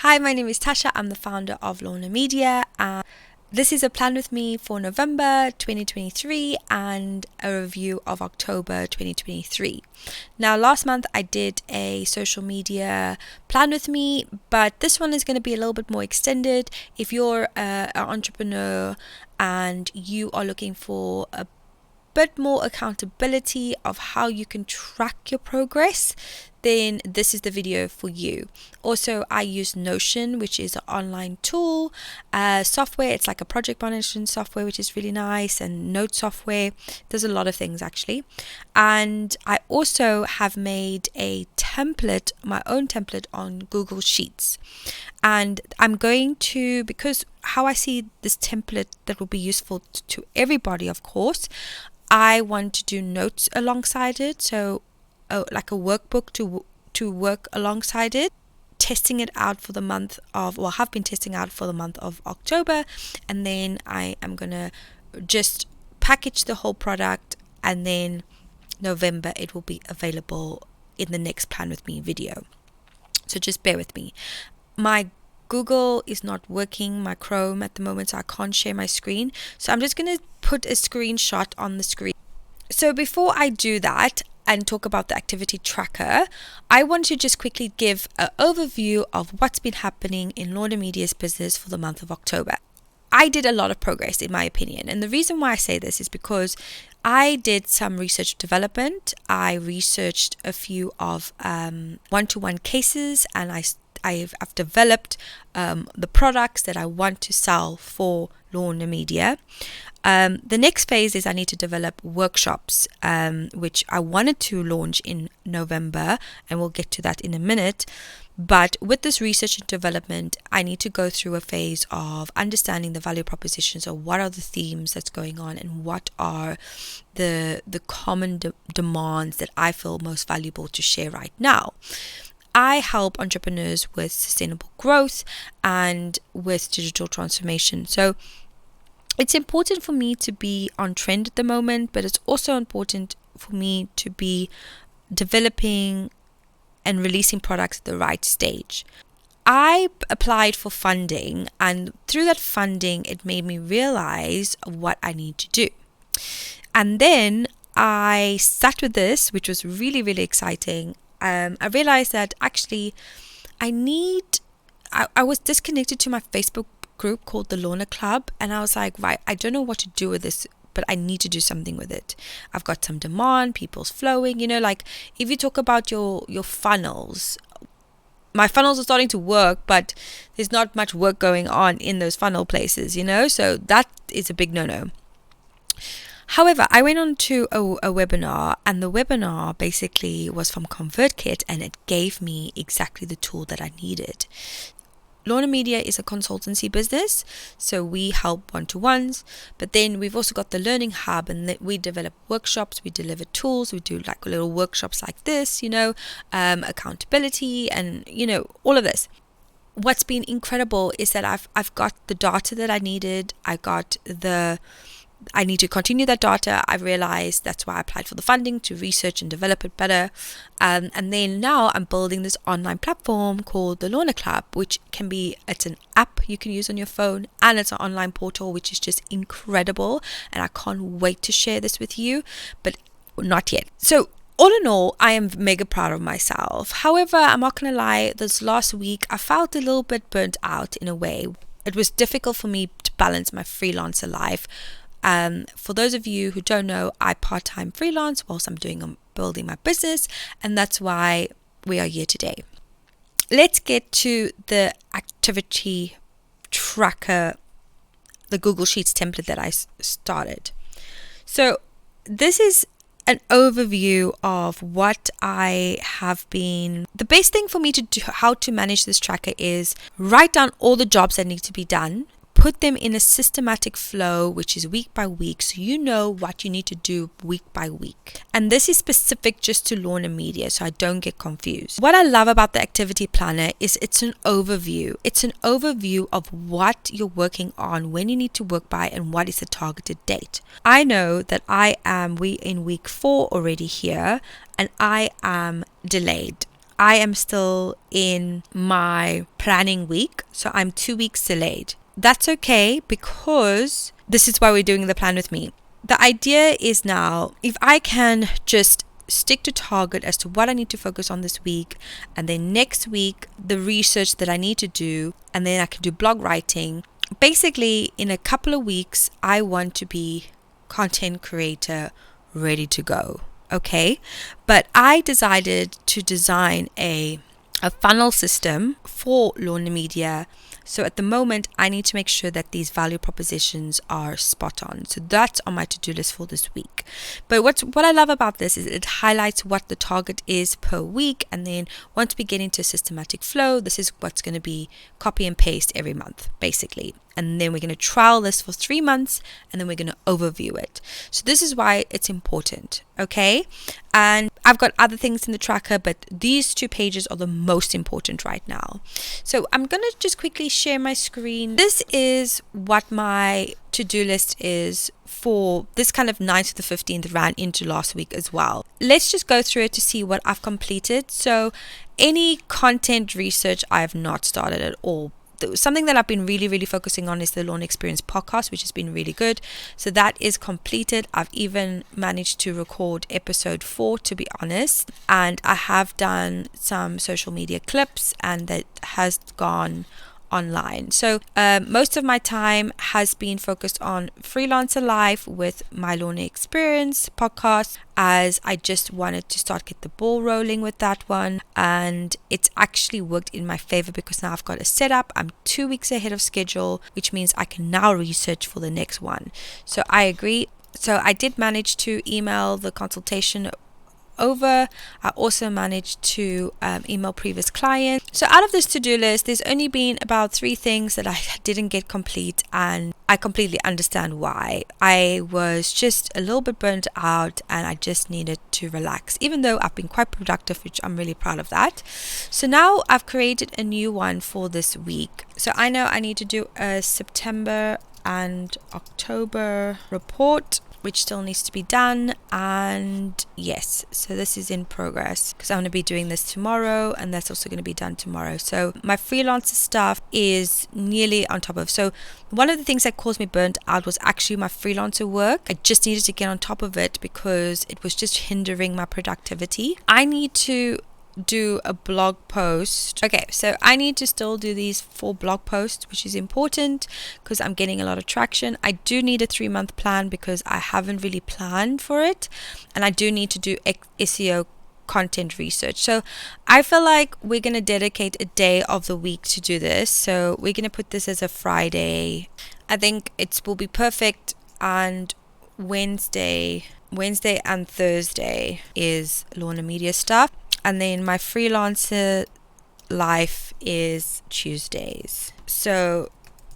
Hi, my name is Tasha. I'm the founder of LORNA Media, and this is a plan with me for November 2023 and a review of October 2023. Now, last month I did a social media plan with me, but this one is going to be a little bit more extended. If you're an entrepreneur and you are looking for a bit more accountability of how you can track your progress, then this is the video for you. Also, I use Notion, which is an online tool software. It's like a project management software, which is really nice, and note software. There's a lot of things actually. And I also have made a template, my own template on Google Sheets. And I'm going to, because how I see this template that will be useful to everybody, of course, I want to do notes alongside it, so like a workbook to work alongside it, testing it out for the month of, well, have been testing out for the month of October, and then I am gonna just package the whole product, and then November it will be available in the next Plan With Me video. So just bear with me. My Google is not working, my Chrome at the moment, so I can't share my screen. So I'm just going to put a screenshot on the screen. So before I do that and talk about the activity tracker, I want to just quickly give an overview of what's been happening in LORNA Media's business for the month of October. I did a lot of progress in my opinion, and the reason why I say this is because I did some research development. I researched a few of one-to-one cases, and I've developed the products that I want to sell for LORNA Media. The next phase is I need to develop workshops, which I wanted to launch in November, and we'll get to that in a minute. But with this research and development, I need to go through a phase of understanding the value propositions, or what are the themes that's going on, and what are the common demands that I feel most valuable to share right now. I help entrepreneurs with sustainable growth and with digital transformation. So it's important for me to be on trend at the moment, but it's also important for me to be developing and releasing products at the right stage. I applied for funding, and through that funding, it made me realize what I need to do. And then I sat with this, which was really, really exciting. I realized that actually I was disconnected to my Facebook group called the LORNA Club, and I was like, right, I don't know what to do with this, but I need to do something with it. I've got some demand, people's flowing, like if you talk about your funnels, my funnels are starting to work, but there's not much work going on in those funnel places, so that is a big no-no. However, I went on to a webinar, and the webinar basically was from ConvertKit, and it gave me exactly the tool that I needed. LORNA Media is a consultancy business, so we help one-to-ones, but then we've also got the Learning Hub, and we develop workshops, we deliver tools, we do like little workshops like this, accountability, and all of this. What's been incredible is that I've got the data that I needed. I need to continue that data. I realized that's why I applied for the funding, to research and develop it better. And then now I'm building this online platform called the LORNA Club, which it's an app you can use on your phone, and it's an online portal, which is just incredible. And I can't wait to share this with you, but not yet. So all in all, I am mega proud of myself. However, I'm not going to lie, this last week, I felt a little bit burnt out in a way. It was difficult for me to balance my freelancer life. For those of you who don't know, I part-time freelance whilst I'm building my business, and that's why we are here today. Let's get to the activity tracker, the Google Sheets template that I started. So this is an overview of what I have been. The best thing for me to do, how to manage this tracker, is write down all the jobs that need to be done. Put them in a systematic flow, which is week by week, so you know what you need to do week by week. And this is specific just to LORNA Media, so I don't get confused. What I love about the activity planner is it's an overview. It's an overview of what you're working on, when you need to work by, and what is the targeted date. I know that we in week 4 already here, and I am delayed. I am still in my planning week, so I'm 2 weeks delayed. That's okay, because this is why we're doing the plan with me. The idea is now, if I can just stick to target as to what I need to focus on this week, and then next week the research that I need to do, and then I can do blog writing. Basically, in a couple of weeks, I want to be content creator ready to go. Okay, but I decided to design a funnel system for LORNA Media. So at the moment, I need to make sure that these value propositions are spot on. So that's on my to-do list for this week. But what I love about this is it highlights what the target is per week. And then once we get into systematic flow, this is what's going to be copy and paste every month, basically. And then we're going to trial this for 3 months, and then we're going to overview it. So this is why it's important, okay? And I've got other things in the tracker, but these 2 pages are the most important right now. So I'm going to just quickly share my screen. This is what my to-do list is for this kind of 9th to the 15th, ran into last week as well. Let's just go through it to see what I've completed. So any content research I have not started at all. Something that I've been really focusing on is the Lorna Experience podcast, which has been really good. So that is completed. I've even managed to record episode 4, to be honest. And I have done some social media clips, and that has gone online. So most of my time has been focused on freelancer life with my Lorna Experience podcast, as I just wanted to get the ball rolling with that one, and it's actually worked in my favor because now I've got a setup. I'm 2 weeks ahead of schedule, which means I can now research for the next one. So I agree. So I did manage to email the consultation over. I also managed to email previous clients. So out of this to-do list, there's only been about 3 things that I didn't get complete, and I completely understand why. I was just a little bit burnt out, and I just needed to relax, even though I've been quite productive, which I'm really proud of that. So now I've created a new one for this week. So I know I need to do a September and October report, which still needs to be done. And yes, so this is in progress because I'm going to be doing this tomorrow, and that's also going to be done tomorrow. So my freelancer stuff is nearly on top of. So one of the things that caused me burnt out was actually my freelancer work. I just needed to get on top of it because it was just hindering my productivity. I need to do a blog post. Okay, so I need to still do these 4 blog posts, which is important because I'm getting a lot of traction. I do need a 3-month plan because I haven't really planned for it, and I do need to do SEO content research. So I feel like we're going to dedicate a day of the week to do this. So we're going to put this as a Friday. I think it will be perfect, and Wednesday and Thursday is LORNA Media stuff. And then my freelancer life is Tuesdays. So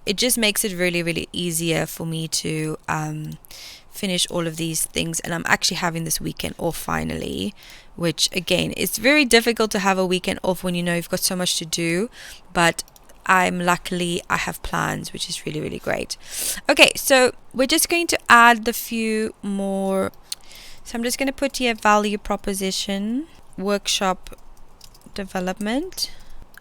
it just makes it really easier for me to finish all of these things. And I'm actually having this weekend off finally, which again, it's very difficult to have a weekend off when you know you've got so much to do. But I have plans, which is really great. Okay, so we're just going to add the few more. So I'm just going to put here value proposition, workshop development,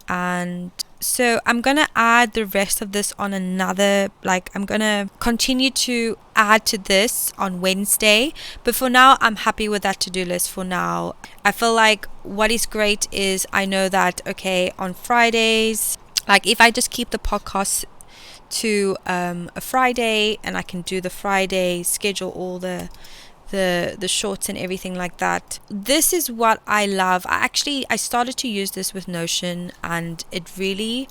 and so I'm gonna add the rest of this on another, I'm gonna continue to add to this on Wednesday, but for now I'm happy with that to-do list for now. I feel like what is great is I know that on Fridays, if I just keep the podcast to a Friday, and I can do the Friday, schedule all the shorts and everything like that. This is what I love. I started to use this with Notion, and it really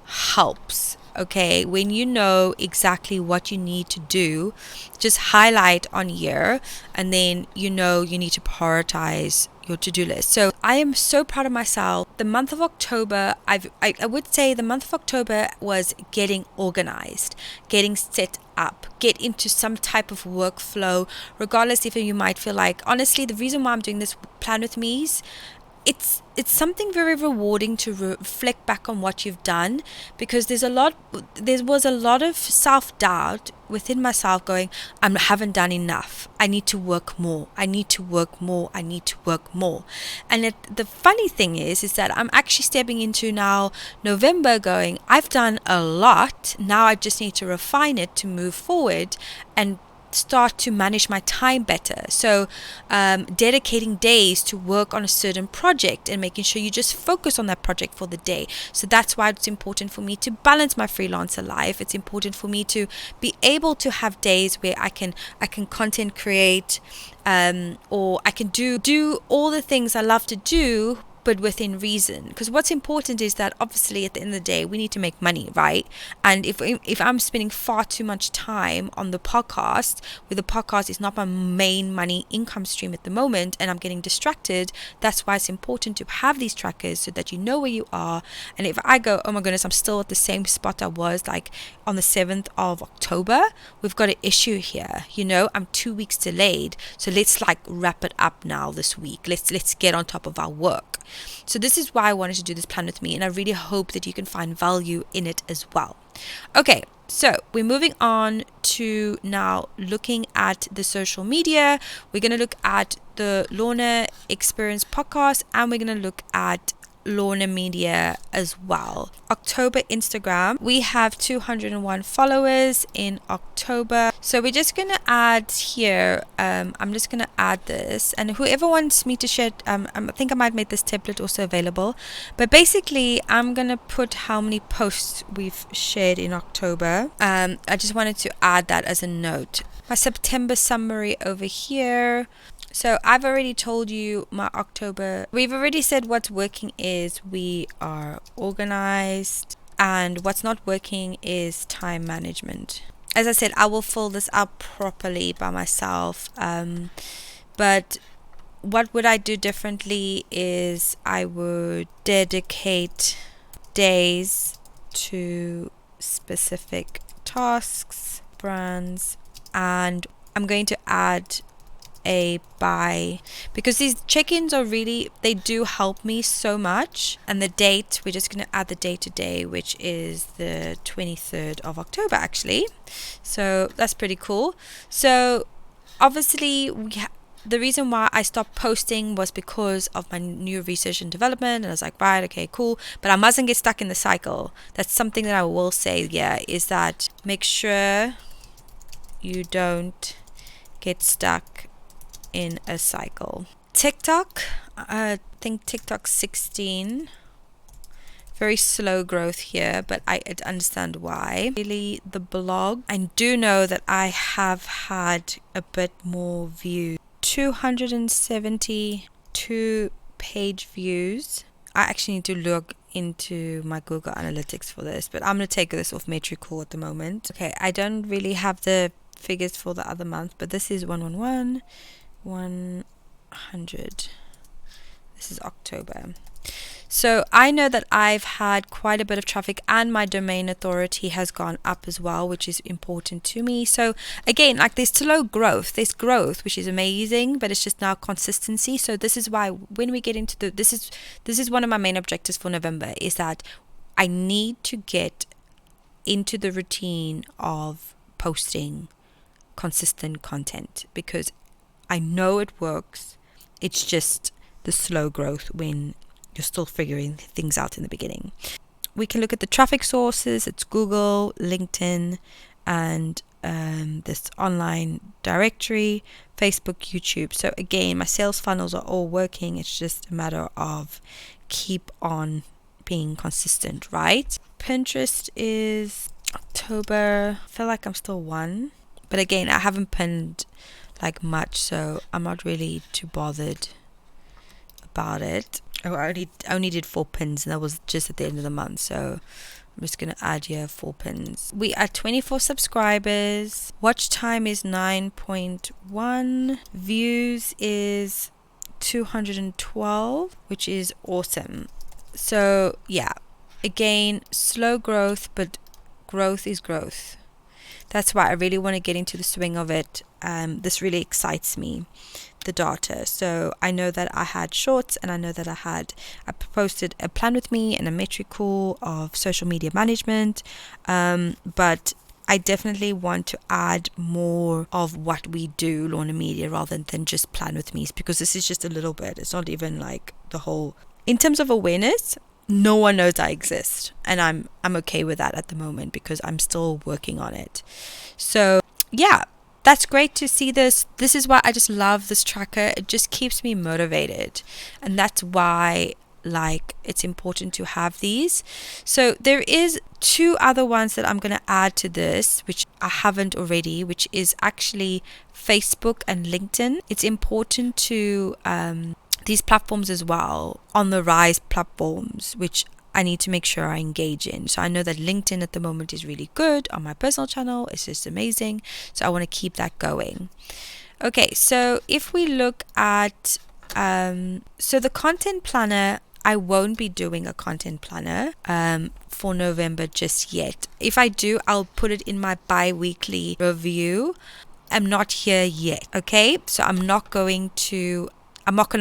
helps. Okay, when you know exactly what you need to do, just highlight on here, and then you need to prioritize your to-do list. So I am so proud of myself. The month of October, I would say the month of October was getting organized, getting set up, get into some type of workflow, regardless if you might feel like, honestly, the reason why I'm doing this plan with me's, it's something very rewarding to reflect back on what you've done, because there was a lot of self-doubt within myself going, I haven't done enough, I need to work more, I need to work more, I need to work more. And the funny thing is that I'm actually stepping into now November going, I've done a lot, now I just need to refine it to move forward and start to manage my time better. So dedicating days to work on a certain project and making sure you just focus on that project for the day. So that's why it's important for me to balance my freelancer life. It's important for me to be able to have days where I can content create, or I can do all the things I love to do, but within reason. Because what's important is that obviously at the end of the day we need to make money, right? And if I'm spending far too much time on the podcast, where the podcast is not my main money income stream at the moment, and I'm getting distracted, that's why it's important to have these trackers so that you know where you are. And if I go, oh my goodness, I'm still at the same spot I was like on the 7th of October, we've got an issue here, I'm 2 weeks delayed, so let's like wrap it up now this week. Let's get on top of our work. So this is why I wanted to do this plan with me, and I really hope that you can find value in it as well. Okay, so we're moving on to now looking at the social media. We're going to look at the Lorna Experience podcast, and we're going to look at LORNA Media as well. October Instagram, we have 201 followers in October, so we're just gonna add here, I'm just gonna add this, and whoever wants me to share, I think I might make this template also available, but basically I'm gonna put how many posts we've shared in October. I just wanted to add that as a note. My September summary over here. So I've already told you my October. We've already said what's working is we are organized, and what's not working is time management. As I said, I will fill this up properly by myself. But what would I do differently is I would dedicate days to specific tasks, brands, and I'm going to add a buy, because these check-ins are really, they do help me so much. And the date, we're just going to add the date today, which is the 23rd of October actually, so that's pretty cool. So obviously the reason why I stopped posting was because of my new research and development, and I was like, right, okay, cool, but I mustn't get stuck in the cycle. That's something that I will say, is that make sure you don't get stuck in a cycle. TikTok, I think TikTok 16, very slow growth here, but I understand why. Really, the blog, I do know that I have had a bit more views, 272 page views. I actually need to look into my Google Analytics for this, but I'm going to take this off Metricool at the moment. Okay, I don't really have the figures for the other month, but this is 111 100. This is October. So I know that I've had quite a bit of traffic, and my domain authority has gone up as well, which is important to me. So again, like there's slow growth, there's growth, which is amazing, but it's just now consistency. So this is why when we get into this is one of my main objectives for November, is that I need to get into the routine of posting consistent content, because I know it works. It's just the slow growth when you're still figuring things out in the beginning. We can look at the traffic sources. It's Google, LinkedIn, and this online directory, Facebook, YouTube. So again, my sales funnels are all working. It's just a matter of keep on being consistent, right? Pinterest is October. I feel like I'm still one, but again, I haven't pinned like much, so I'm not really too bothered about it. I only did 4 pins, and that was just at the end of the month, so I'm just gonna add here 4 pins. We are 24 subscribers. Watch time is 9.1. Views is 212, which is awesome. So yeah, again, slow growth, but growth is growth. That's why I really want to get into the swing of it. This really excites me. the data. So I know that I had shorts, and I know that I posted a plan with me and a metrical of social media management, but I definitely want to add more of what we do, Lorna Media, rather than just plan with me, because this is just a little bit. It's not even like the whole. In terms of awareness, no one knows I exist, and I'm okay with that at the moment because I'm still working on it. So yeah, that's great to see this. This is why I just love this tracker. It just keeps me motivated, and that's why it's important to have these. So there is 2 other ones that I'm going to add to this, which I haven't already, which is actually Facebook and LinkedIn. It's important to these platforms as well, on the rise platforms, which I need to make sure I engage in. So I know that LinkedIn at the moment is really good on my personal channel. It's just amazing. So I want to keep that going. Okay, so if we look at so the content planner, I won't be doing a content planner for November just yet. If I do, I'll put it in my bi-weekly review. I'm not here yet, okay? So I'm not going to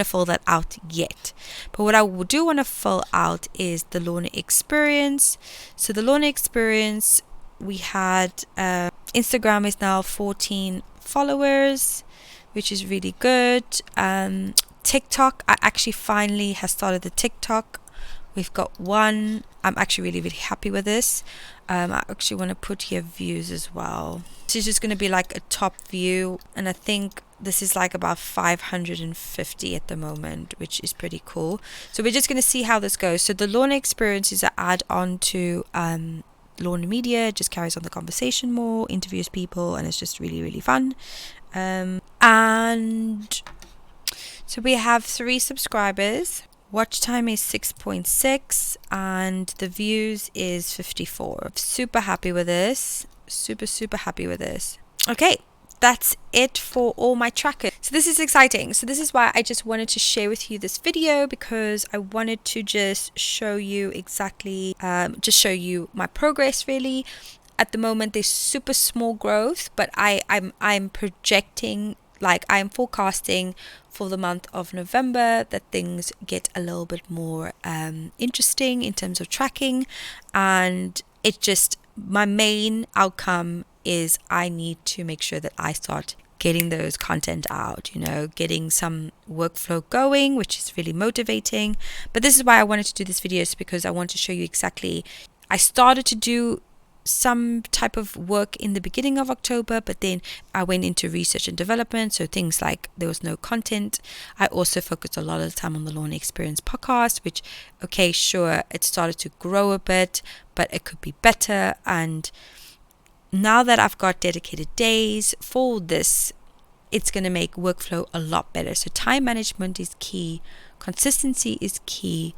fill that out yet. But what I do want to fill out is the Lorna experience. So the Lorna experience, we had Instagram is now 14 followers, which is really good. TikTok, I actually finally have started the TikTok. We've got 1. I'm actually really, really happy with this. I actually want to put here views as well. This is just going to be like a top view, and I think this is like about 550 at the moment, which is pretty cool. So we're just going to see how this goes. So the Lorna experience is an add-on to LORNA Media. It just carries on the conversation more, interviews people, and it's just really, really fun. And so we have 3 subscribers. Watch time is 6.6 and the views is 54. Super happy with this. Super happy with this. Okay, that's it for all my trackers. So this is exciting. So this is why I just wanted to share with you this video, because I wanted to just show you exactly, just show you my progress really. At the moment there's super small growth, but I'm projecting, like I'm forecasting for the month of November that things get a little bit more interesting in terms of tracking. And it just, my main outcome is I need to make sure that I start getting those content out, getting some workflow going, which is really motivating. But this is why I wanted to do this video, is because I want to show you exactly, I started to do some type of work in the beginning of October, but then I went into research and development. So things like there was no content. I also focused a lot of the time on the Lorna Experience podcast, which, okay, sure, it started to grow a bit, but it could be better. And now that I've got dedicated days for this, it's going to make workflow a lot better. So time management is key, consistency is key,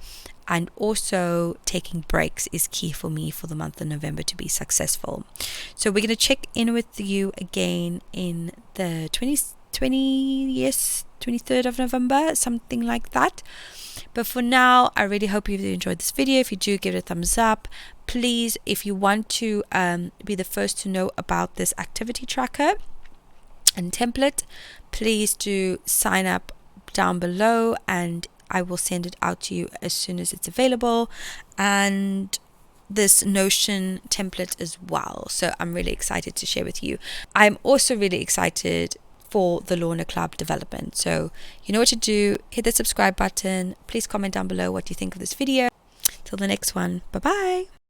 and also taking breaks is key for me for the month of November to be successful. So we're going to check in with you again in the 23rd of November, something like that. But for now, I really hope you've enjoyed this video. If you do, give it a thumbs up. Please, if you want to be the first to know about this activity tracker and template, please do sign up down below, and I will send it out to you as soon as it's available, and this Notion template as well. So I'm really excited to share with you. I'm also really excited for the Lorna Club development. So you know what to do. Hit the subscribe button. Please comment down below what you think of this video. Till the next one. Bye bye.